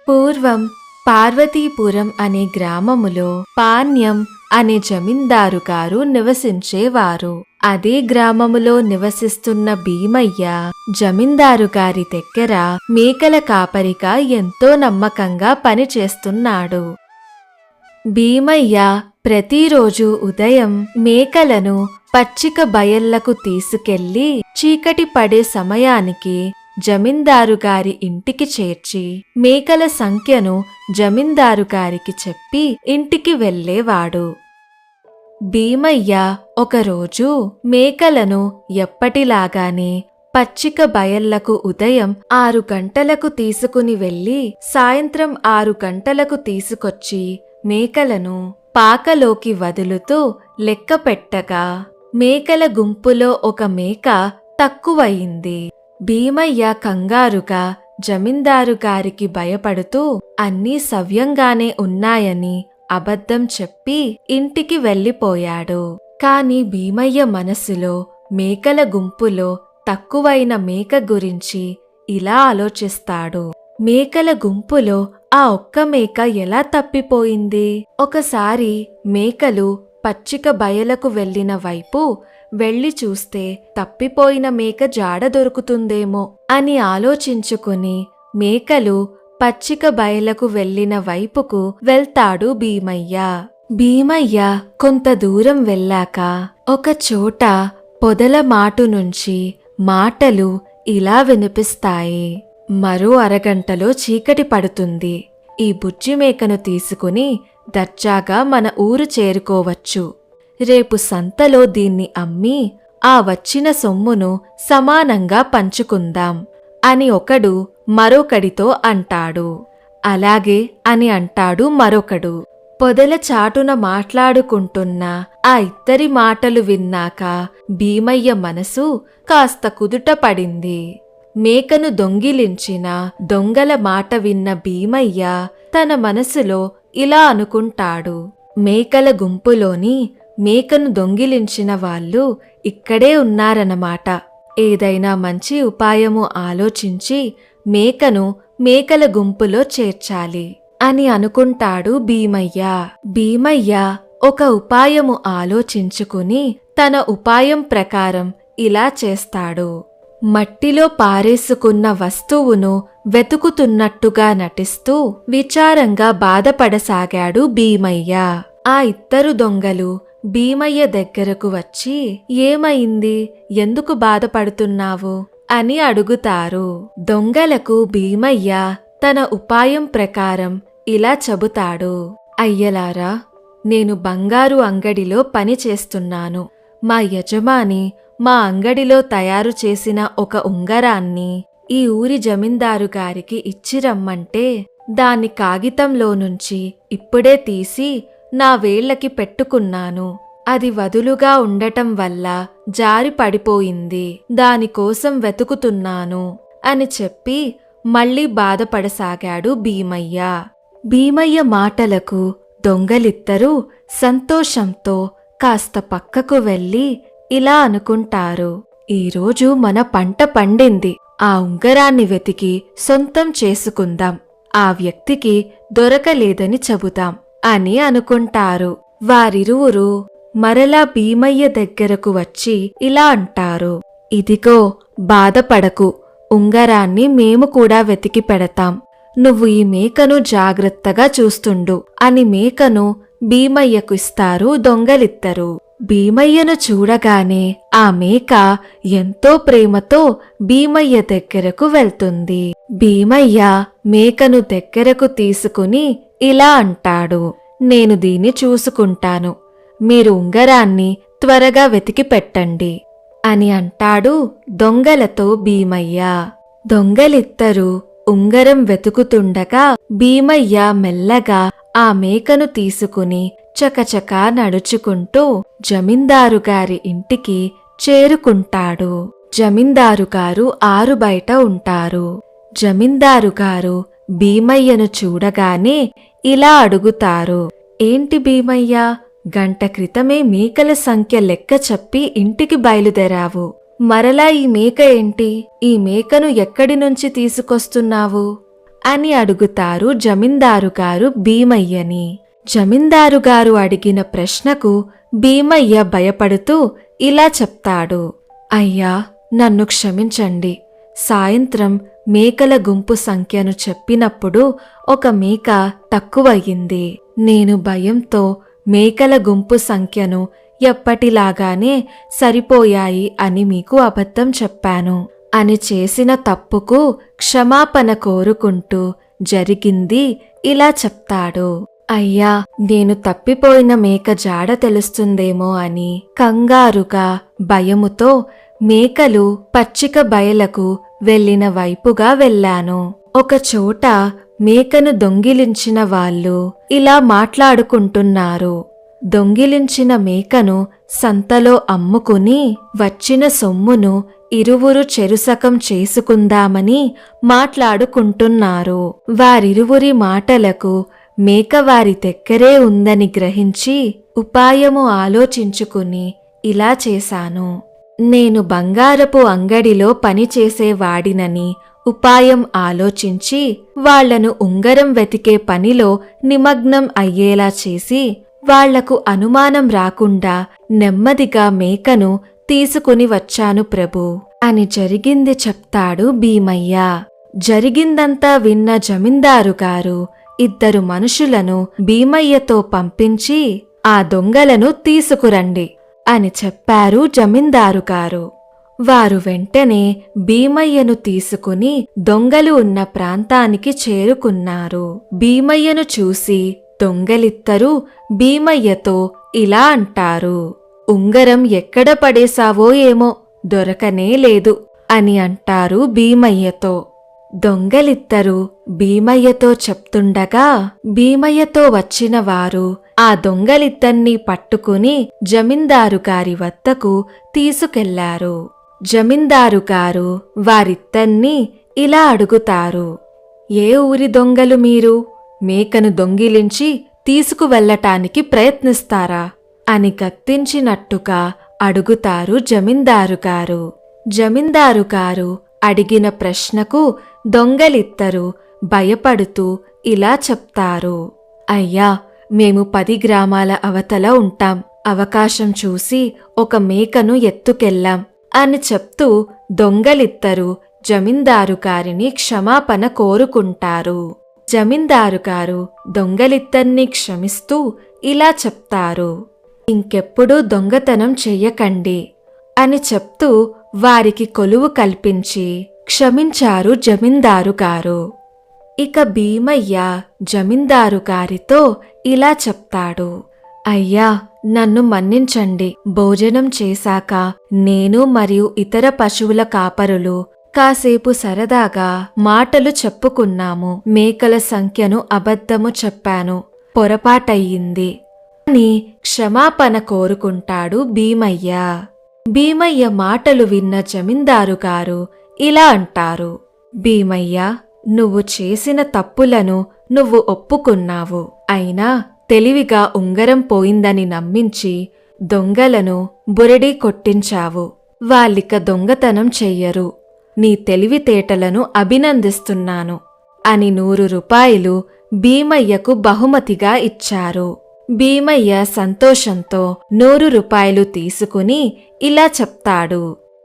పూర్వం పార్వతీపురం అనే గ్రామములో పాణ్యం అనే జమీందారు గారు నివసించేవారు. అదే గ్రామములో నివసిస్తున్న భీమయ్య జమీందారు గారి దగ్గర మేకల కాపరిగా ఎంతో నమ్మకంగా పనిచేస్తున్నాడు. భీమయ్య ప్రతిరోజు ఉదయం మేకలను పచ్చిక బయళ్లకు తీసుకెళ్లి చీకటి పడే సమయానికి జమీందారు గారి ఇంటికి చేర్చి మేకల సంఖ్యను జమీందారు గారికి చెప్పి ఇంటికి వెళ్ళేవాడు. భీమయ్య ఒకరోజు మేకలను ఎప్పటిలాగానే పచ్చిక బయళ్లకు ఉదయం 6 గంటలకు తీసుకుని వెళ్లి సాయంత్రం 6 గంటలకు తీసుకొచ్చి మేకలను పాకలోకి వదులుతూ లెక్క పెట్టగా మేకల గుంపులో ఒక మేక తక్కువయింది. భీమయ్య కంగారుగా జమీందారు గారికి భయపడుతూ అన్నీ సవ్యంగానే ఉన్నాయని అబద్ధం చెప్పి ఇంటికి వెళ్ళిపోయాడు. కాని భీమయ్య మనసులో మేకల గుంపులో తక్కువైన మేక గురించి ఇలా ఆలోచిస్తాడు. మేకల గుంపులో ఆ ఒక్క మేక ఎలా తప్పిపోయింది? ఒకసారి మేకలు పచ్చిక బయలకు వెళ్లిన వైపు వెళ్లి చూస్తే తప్పిపోయిన మేక జాడ దొరుకుతుందేమో అని ఆలోచించుకుని మేకలు పచ్చిక బయలకు వెళ్లిన వైపుకు వెళ్తాడు భీమయ్య. భీమయ్య కొంత దూరం వెళ్ళాక ఒక చోట పొదల మాటు నుంచి మాటలు ఇలా వినిపిస్తాయి. మరో అరగంటలో చీకటి పడుతుంది. ఈ బుజ్జి మేకను తీసుకుని దర్జాగా మన ఊరు చేరుకోవచ్చు. రేపు సంతలో దీన్ని అమ్మి ఆ వచ్చిన సొమ్మును సమానంగా పంచుకుందాం అని ఒకడు మరొకడితో అంటాడు. అలాగే అని అంటాడు మరొకడు. పొదల చాటున మాట్లాడుకుంటున్న ఆ ఇద్దరి మాటలు విన్నాక భీమయ్య మనసు కాస్త కుదుట పడింది. మేకను దొంగిలించిన దొంగల మాట విన్న భీమయ్య తన మనసులో ఇలా అనుకుంటాడు. మేకల గుంపులోని మేకను దొంగిలించిన వాళ్ళు ఇక్కడే ఉన్నారన్నమాట. ఏదైనా మంచి ఉపాయము ఆలోచించి మేకను మేకల గుంపులో చేర్చాలి అని అనుకుంటాడు భీమయ్య. భీమయ్య ఒక ఉపాయము ఆలోచించుకుని తన ఉపాయం ప్రకారం ఇలా చేస్తాడు. మట్టిలో పారేసుకున్న వస్తువును వెతుకుతున్నట్టుగా నటిస్తూ విచారంగా బాధపడసాగాడు భీమయ్య. ఆ ఇద్దరు దొంగలు భీమయ్య దగ్గరకు వచ్చి ఏమైంది, ఎందుకు బాధపడుతున్నావు అని అడుగుతారు. దొంగలకు భీమయ్య తన ఉపాయం ప్రకారం ఇలా చెబుతాడు. అయ్యలారా, నేను బంగారు అంగడిలో పని చేస్తున్నాను. మా యజమాని మా అంగడిలో తయారు చేసిన ఒక ఉంగరాన్ని ఈ ఊరి జమీందారు గారికి ఇచ్చి రమ్మంటే దాన్ని కాగితంలో నుంచి ఇప్పుడే తీసి నా వేళ్లకి పెట్టుకున్నాను. అది వదులుగా ఉండటం వల్ల జారి పడిపోయింది. దానికోసం వెతుకుతున్నాను అని చెప్పి మళ్ళీ బాధపడసాగాడు భీమయ్య. భీమయ్య మాటలకు దొంగలిద్దరూ సంతోషంతో కాస్త పక్కకు వెళ్ళి ఇలా అనుకుంటారు. ఈరోజు మన పంట పండింది. ఆ ఉంగరాన్ని వెతికి సొంతం చేసుకుందాం. ఆ వ్యక్తికి దొరకలేదని చెబుతాం అని అనుకుంటారు. వారిరువురు మరలా భీమయ్య దగ్గరకు వచ్చి ఇలా అంటారు. ఇదిగో, బాధపడకు, ఉంగరాన్ని మేము కూడా వెతికి పెడతాం. నువ్వు ఈ మేకను జాగ్రత్తగా చూస్తుండు అని మేకను భీమయ్యకు ఇస్తారు దొంగలిద్దరూ. భీమయ్యను చూడగానే ఆ మేక ఎంతో ప్రేమతో భీమయ్య దగ్గరకు వెళ్తుంది. భీమయ్య మేకను దగ్గరకు తీసుకుని ఇలా అంటాడు. నేను దీన్ని చూసుకుంటాను. మీరు ఉంగరాన్ని త్వరగా వెతికి పెట్టండి అని అంటాడు దొంగలతో భీమయ్య. దొంగలిద్దరూ ఉంగరం వెతుకుతుండగా భీమయ్య మెల్లగా ఆ మేకను తీసుకుని చకచకా నడుచుకుంటూ జమీందారు గారి ఇంటికి చేరుకుంటాడు. జమీందారు గారు ఆరు బయట ఉంటారు. జమీందారు గారు భీమయ్యను చూడగానే ఇలా అడుగుతారు. ఏంటి భీమయ్య, గంట క్రితమే మేకల సంఖ్య లెక్క చెప్పి ఇంటికి బయలుదేరావు. మరలా ఈ మేక ఏంటి? ఈ మేకను ఎక్కడి నుంచి తీసుకొస్తున్నావు అని అడుగుతారు జమీందారు గారు భీమయ్యని. జమీందారు గారు అడిగిన ప్రశ్నకు భీమయ్య భయపడుతూ ఇలా చెప్తాడు. అయ్యా, నన్ను క్షమించండి. సాయంత్రం మేకల గుంపు సంఖ్యను చెప్పినప్పుడు ఒక మేక తక్కువయింది. నేను భయంతో మేకల గుంపు సంఖ్యను ఎప్పటిలాగానే సరిపోయాయి అని మీకు అబద్ధం చెప్పాను అని చేసిన తప్పుకు క్షమాపణ కోరుకుంటూ జరిగింది ఇలా చెప్తాడు. అయ్యా, నేను తప్పిపోయిన మేక జాడ తెలుస్తుందేమో అని కంగారుగా భయముతో మేకలు పచ్చిక బయలకు వెళ్లిన వైపుగా వెళ్ళాను. ఒకచోట మేకను దొంగిలించిన వాళ్ళు ఇలా మాట్లాడుకుంటున్నారు. దొంగిలించిన మేకను సంతలో అమ్ముకుని వచ్చిన సొమ్మును ఇరువురు చెరుసకం చేసుకుందామని మాట్లాడుకుంటున్నారు. వారిరువురి మాటలకు మేక వారి దగ్గరే ఉందని గ్రహించి ఉపాయము ఆలోచించుకుని ఇలా చేశాను. నేను బంగారపు అంగడిలో పనిచేసేవాడినని ఉపాయం ఆలోచించి వాళ్లను ఉంగరం వెతికే పనిలో నిమగ్నం అయ్యేలా చేసి వాళ్లకు అనుమానం రాకుండా నెమ్మదిగా మేకను తీసుకుని వచ్చాను ప్రభూ అని జరిగింది చెప్తాడు భీమయ్య. జరిగిందంతా విన్న జమీందారు గారు 2 మనుషులను భీమయ్యతో పంపించి ఆ దొంగలను తీసుకురండి అని చెప్పారు జమీందారు గారు. వారు వెంటనే భీమయ్యను తీసుకుని దొంగలు ఉన్న ప్రాంతానికి చేరుకున్నారు. భీమయ్యను చూసి దొంగలిద్దరూ భీమయ్యతో ఇలా అంటారు. ఉంగరం ఎక్కడ పడేశావో ఏమో, దొరకనే లేదు అని అంటారు భీమయ్యతో. దొంగలిద్దరూ భీమయ్యతో చెప్తుండగా భీమయ్యతో వచ్చిన వారు ఆ దొంగలిద్దర్నీ పట్టుకుని జమీందారు గారి వద్దకు తీసుకెళ్లారు. జమీందారు గారు వారిద్దర్నీ ఇలా అడుగుతారు. ఏ ఊరి దొంగలు మీరు? మేకను దొంగిలించి తీసుకువెళ్లటానికి ప్రయత్నిస్తారా అని గద్దించినట్టుగా అడుగుతారు జమీందారు గారు. జమీందారు గారు అడిగిన ప్రశ్నకు దొంగలిద్దరూ భయపడుతూ ఇలా చెప్తారు. అయ్యా, మేము 10 గ్రామాల అవతల ఉంటాం. అవకాశం చూసి ఒక మేకను ఎత్తుకెళ్ళాం అని చెప్తూ దొంగలిద్దరూ జమీందారు గారిని క్షమాపణ కోరుకుంటారు. జమీందారు గారు దొంగలిద్దర్నీ క్షమిస్తూ ఇలా చెప్తారు. ఇంకెప్పుడూ దొంగతనం చెయ్యకండి అని చెప్తూ వారికి కొలువు కల్పించి క్షమించారు జమీందారు గారు. ఇక భీమయ్య జమీందారు గారితో ఇలా చెప్తాడు. అయ్యా, నన్ను మన్నించండి. భోజనం చేశాక నేను మరియు ఇతర పశువుల కాపరులు కాసేపు సరదాగా మాటలు చెప్పుకున్నాము. మేకల సంఖ్యను అబద్ధము చెప్పాను, పొరపాటయ్యింది అని క్షమాపణ కోరుకుంటాడు భీమయ్య. భీమయ్య మాటలు విన్న జమీందారు గారు ఇలా అంటారు. భీమయ్య, నువ్వు చేసిన తప్పులను నువ్వు ఒప్పుకున్నావు. అయినా తెలివిగా ఉంగరం పోయిందని నమ్మించి దొంగలను బురడి కొట్టించావు. వాళ్ళిక దొంగతనం చెయ్యరు. నీ తెలివితేటలను అభినందిస్తున్నాను అని 100 రూపాయలు భీమయ్యకు బహుమతిగా ఇచ్చారు. భీమయ్య సంతోషంతో 100 రూపాయలు తీసుకుని ఇలా చెప్తాడు.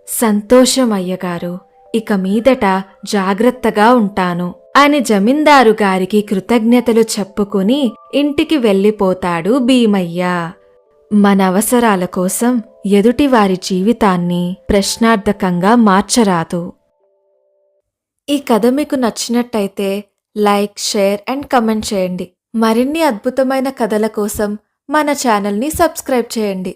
సంతోషమయ్యగారు, ఇక మీదట జాగ్రత్తగా ఉంటాను అని జమీందారు గారికి కృతజ్ఞతలు చెప్పుకుని ఇంటికి వెళ్ళిపోతాడు భీమయ్య. మన అవసరాల కోసం ఎదుటివారి జీవితాన్ని ప్రశ్నార్థకంగా మార్చరాదు. ఈ కథ మీకు నచ్చినట్టయితే లైక్, షేర్ అండ్ కమెంట్ చేయండి. మరిన్ని అద్భుతమైన కథల కోసం మన ఛానల్ని సబ్స్క్రైబ్ చేయండి.